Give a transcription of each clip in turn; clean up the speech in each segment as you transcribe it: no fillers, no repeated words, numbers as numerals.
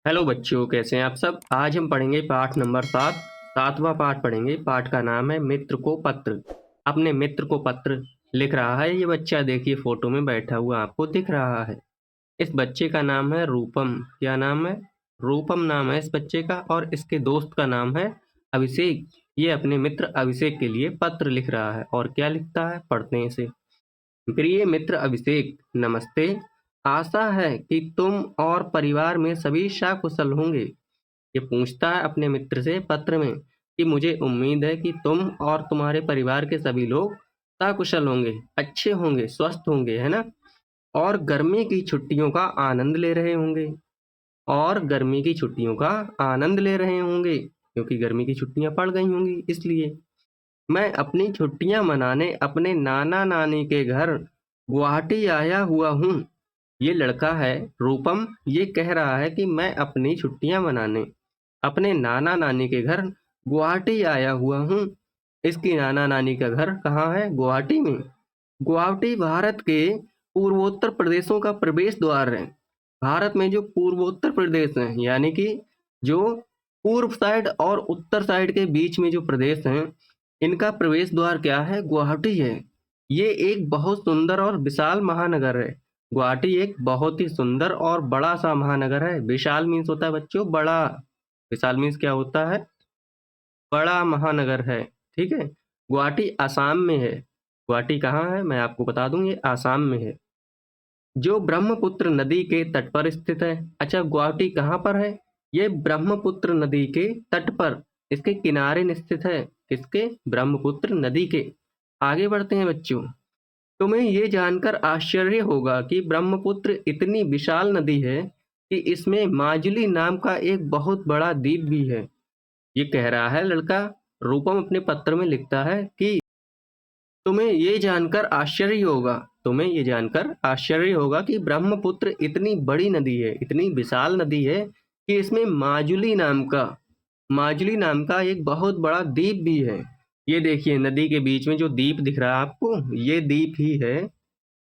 Hello बच्चों, कैसे हैं आप सब। आज हम पढ़ेंगे पाठ नंबर 7। सातवां पाठ पढ़ेंगे। पाठ का नाम है मित्र को पत्र। अपने मित्र को पत्र लिख रहा है ये बच्चा। देखिए फोटो में बैठा हुआ आपको दिख रहा है। इस बच्चे का नाम है रूपम। क्या नाम है? रूपम नाम है इस बच्चे का। और इसके दोस्त का नाम है अभिषेक। ये अपने मित्र अभिषेक के लिए पत्र लिख रहा है। और क्या लिखता है, पढ़ते हैं इसे। प्रिय मित्र अभिषेक, नमस्ते। आशा है कि तुम और परिवार में सभी सकुशल होंगे। ये पूछता है अपने मित्र से पत्र में कि मुझे उम्मीद है कि तुम और तुम्हारे परिवार के सभी लोग सकुशल होंगे, अच्छे होंगे, स्वस्थ होंगे, है ना। और गर्मी की छुट्टियों का आनंद ले रहे होंगे। और गर्मी की छुट्टियों का आनंद ले रहे होंगे, क्योंकि गर्मी की छुट्टियां पड़ गई होंगी इसलिए। मैं अपनी छुट्टियां मनाने अपने नाना नानी के घर गुवाहाटी आया हुआ हूँ। ये लड़का है रूपम। ये कह रहा है कि मैं अपनी छुट्टियां मनाने अपने नाना नानी के घर गुवाहाटी आया हुआ हूँ। इसकी नाना नानी का घर कहाँ है? गुवाहाटी में। गुवाहाटी भारत के पूर्वोत्तर प्रदेशों का प्रवेश द्वार है। भारत में जो पूर्वोत्तर प्रदेश हैं, यानी कि जो पूर्व साइड और उत्तर साइड के बीच में जो प्रदेश हैं, इनका प्रवेश द्वार क्या है? गुवाहाटी है। ये एक बहुत सुंदर और विशाल महानगर है। गुवाहाटी एक बहुत ही सुंदर और बड़ा सा महानगर है। विशाल मीन्स होता है बच्चों बड़ा। विशाल मीन्स क्या होता है? बड़ा महानगर है। ठीक है। गुवाहाटी आसाम में है। गुवाहाटी कहाँ है मैं आपको बता दूं, ये आसाम में है, जो ब्रह्मपुत्र नदी के तट पर स्थित है। अच्छा, गुवाहाटी कहाँ पर है? ये ब्रह्मपुत्र नदी के तट पर, इसके किनारे स्थित है। किसके? ब्रह्मपुत्र नदी के। आगे बढ़ते हैं बच्चों। तुम्हें ये जानकर आश्चर्य होगा कि ब्रह्मपुत्र इतनी विशाल नदी है कि इसमें माजुली नाम का एक बहुत बड़ा द्वीप भी है। ये कह रहा है लड़का रूपम अपने पत्र में लिखता है कि तुम्हें ये जानकर आश्चर्य होगा कि ब्रह्मपुत्र इतनी बड़ी नदी है, इतनी विशाल नदी है कि इसमें माजुली नाम का एक बहुत बड़ा द्वीप भी है। ये देखिए नदी के बीच में जो द्वीप दिख रहा है आपको, ये द्वीप ही है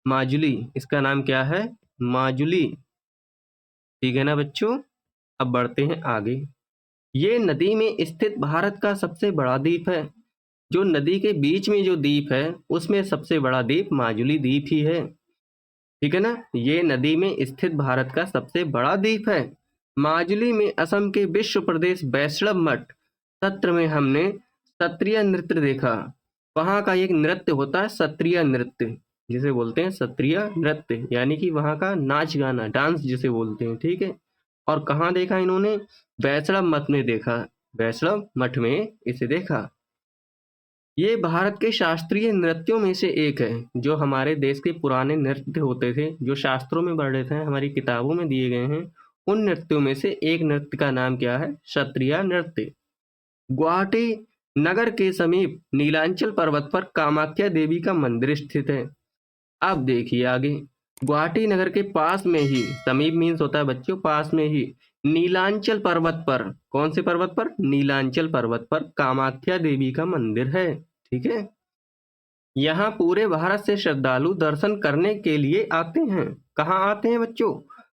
माजुली। इसका नाम क्या है? माजुली। ठीक है ना बच्चों। अब बढ़ते हैं आगे। ये नदी में स्थित भारत का सबसे बड़ा द्वीप है। जो नदी के बीच में जो द्वीप है, उसमें सबसे बड़ा द्वीप माजुली द्वीप ही है। ठीक है ना। ये नदी में स्थित भारत का सबसे बड़ा द्वीप है। माजुली में असम के विश्व प्रदेश वैष्णव मठ सत्र में हमने सत्रिय नृत्य देखा। वहाँ का एक नृत्य होता है सत्रिय नृत्य, जिसे बोलते हैं सत्रिय नृत्य, यानी कि वहाँ का नाच गाना, डांस जिसे बोलते हैं। ठीक है। और कहाँ देखा इन्होंने? वैष्णव मठ में देखा। वैष्णव मठ में इसे देखा। ये भारत के शास्त्रीय नृत्यों में से एक है। जो हमारे देश के पुराने नृत्य होते थे, जो शास्त्रों में वर्णित हैं, हमारी किताबों में दिए गए हैं, उन नृत्यों में से एक नृत्य का नाम क्या है? क्षत्रिय नृत्य। गुवाहाटी नगर के समीप नीलांचल पर्वत पर कामाख्या देवी का मंदिर स्थित है। अब देखिए आगे। गुवाहाटी नगर के पास में ही, समीप मीन्स होता है बच्चों पास में ही, नीलांचल पर्वत पर, कौन से पर्वत पर? नीलांचल पर्वत पर कामाख्या देवी का मंदिर है। ठीक है। यहाँ पूरे भारत से श्रद्धालु दर्शन करने के लिए आते हैं। कहाँ आते हैं बच्चों?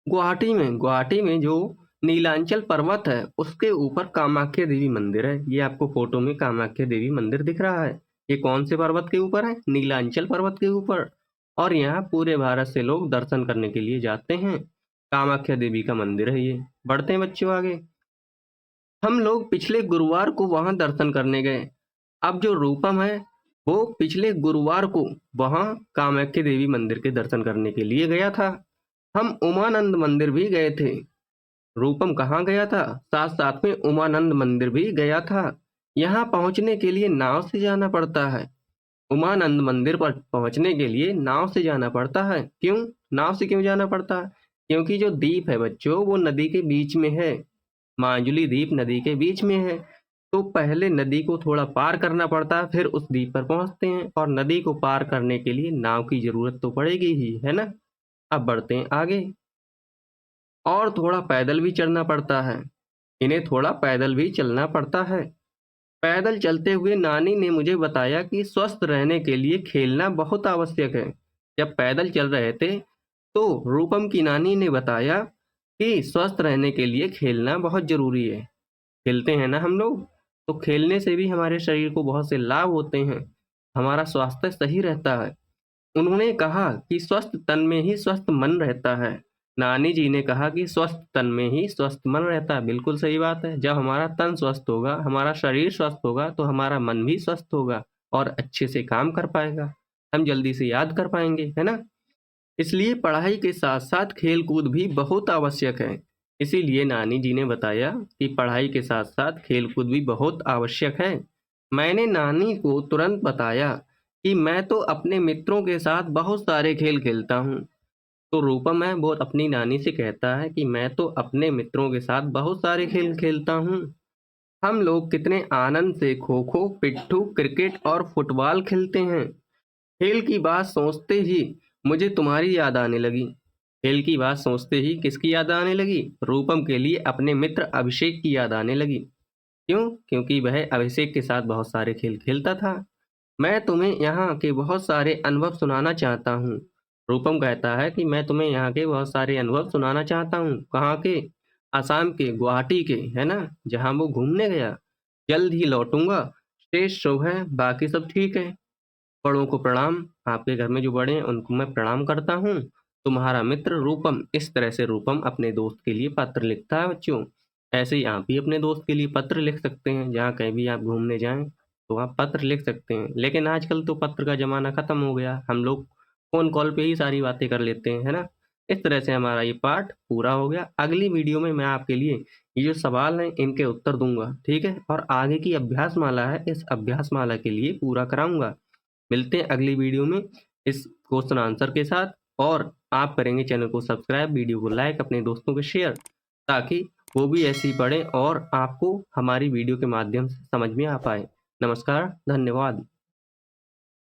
गुवाहाटी में। गुवाहाटी में जो नीलांचल पर्वत है, उसके ऊपर कामाख्या देवी मंदिर है। ये आपको फोटो में कामाख्या देवी मंदिर दिख रहा है। ये कौन से पर्वत के ऊपर है? नीलांचल पर्वत के ऊपर। और यहाँ पूरे भारत से लोग दर्शन करने के लिए जाते हैं। कामाख्या देवी का मंदिर है ये। बढ़ते हैं बच्चों आगे। हम लोग पिछले गुरुवार को वहां दर्शन करने गए। अब जो रूपम है, वो पिछले गुरुवार को वहां कामाख्या देवी मंदिर के दर्शन करने के लिए गया था। हम उमानंद मंदिर भी गए थे। रूपम कहाँ गया था? साथ साथ में उमानंद मंदिर भी गया था। यहाँ पहुंचने के लिए नाव से जाना पड़ता है। उमानंद मंदिर पर पहुंचने के लिए नाव से जाना पड़ता है। क्यों नाव से क्यों जाना पड़ता है? क्योंकि जो द्वीप है बच्चों, वो नदी के बीच में है। माजुली द्वीप नदी के बीच में है। तो पहले नदी को थोड़ा पार करना पड़ता है, फिर उस द्वीप पर पहुंचते हैं। और नदी को पार करने के लिए नाव की जरूरत तो पड़ेगी ही, है ना। अब बढ़ते हैं आगे। और थोड़ा पैदल भी चलना पड़ता है। इन्हें थोड़ा पैदल भी चलना पड़ता है। पैदल चलते हुए नानी ने मुझे बताया कि स्वस्थ रहने के लिए खेलना बहुत आवश्यक है। जब पैदल चल रहे थे, तो रूपम की नानी ने बताया कि स्वस्थ रहने के लिए खेलना बहुत ज़रूरी है। खेलते हैं ना हम लोग, तो खेलने से भी हमारे शरीर को बहुत से लाभ होते हैं, हमारा स्वास्थ्य सही रहता है। उन्होंने कहा कि स्वस्थ तन में ही स्वस्थ मन रहता है। नानी जी ने कहा कि स्वस्थ तन में ही स्वस्थ मन रहता है। बिल्कुल सही बात है। जब हमारा तन स्वस्थ होगा, हमारा शरीर स्वस्थ होगा, तो हमारा मन भी स्वस्थ होगा और अच्छे से काम कर पाएगा। हम जल्दी से याद कर पाएँगे, है ना? इसलिए पढ़ाई के साथ-साथ खेल-कूद भी बहुत आवश्यक है। इसीलिए नानी जी ने बताया कि पढ़ाई के साथ-साथ खेल-कूद भी बहुत आवश्यक है। मैंने नानी को तुरंत बताया कि मैं तो अपने मित्रों के साथ बहुत सारे खेल खेलता हूँ। तो रूपम है वो अपनी नानी से कहता है कि मैं तो अपने मित्रों के साथ बहुत सारे खेल खेलता हूँ। हम लोग कितने आनंद से खो-खो, पिट्ठू, क्रिकेट और फुटबॉल खेलते हैं। खेल की बात सोचते ही मुझे तुम्हारी याद आने लगी। खेल की बात सोचते ही किसकी याद आने लगी? रूपम के लिए अपने मित्र अभिषेक की याद आने लगी। क्यों? क्योंकि वह अभिषेक के साथ बहुत सारे खेल खेलता था। मैं तुम्हें यहाँ के बहुत सारे अनुभव सुनाना चाहता हूँ। रूपम कहता है कि मैं तुम्हें यहाँ के बहुत सारे अनुभव सुनाना चाहता हूँ। कहाँ के? असम के, गुवाहाटी के, है ना? जहाँ वो घूमने गया। जल्द ही लौटूंगा। शेष शुभ है, बाकी सब ठीक है। बड़ों को प्रणाम। आपके घर में जो बड़े हैं उनको मैं प्रणाम करता हूँ। तुम्हारा मित्र रूपम। इस तरह से रूपम अपने दोस्त के लिए पत्र लिखता है बच्चों। ऐसे ही आप भी अपने दोस्त के लिए पत्र लिख सकते हैं। जहाँ कहीं भी आप घूमने जाएँ तो आप पत्र लिख सकते हैं। लेकिन आजकल तो पत्र का ज़माना ख़त्म हो गया। हम लोग फ़ोन कॉल पे ही सारी बातें कर लेते हैं, है ना? इस तरह से हमारा ये पाठ पूरा हो गया। अगली वीडियो में मैं आपके लिए ये जो सवाल हैं इनके उत्तर दूँगा, ठीक है? और आगे की अभ्यास माला है, इस अभ्यास माला के लिए पूरा कराऊँगा। मिलते हैं अगली वीडियो में इस क्वेश्चन आंसर के साथ और आप करेंगे चैनल को सब्सक्राइब, वीडियो को लाइक, अपने दोस्तों को शेयर ताकि वो भी ऐसे ही पढ़ें और आपको हमारी वीडियो के माध्यम से समझ में आ पाए। नमस्कार, धन्यवाद।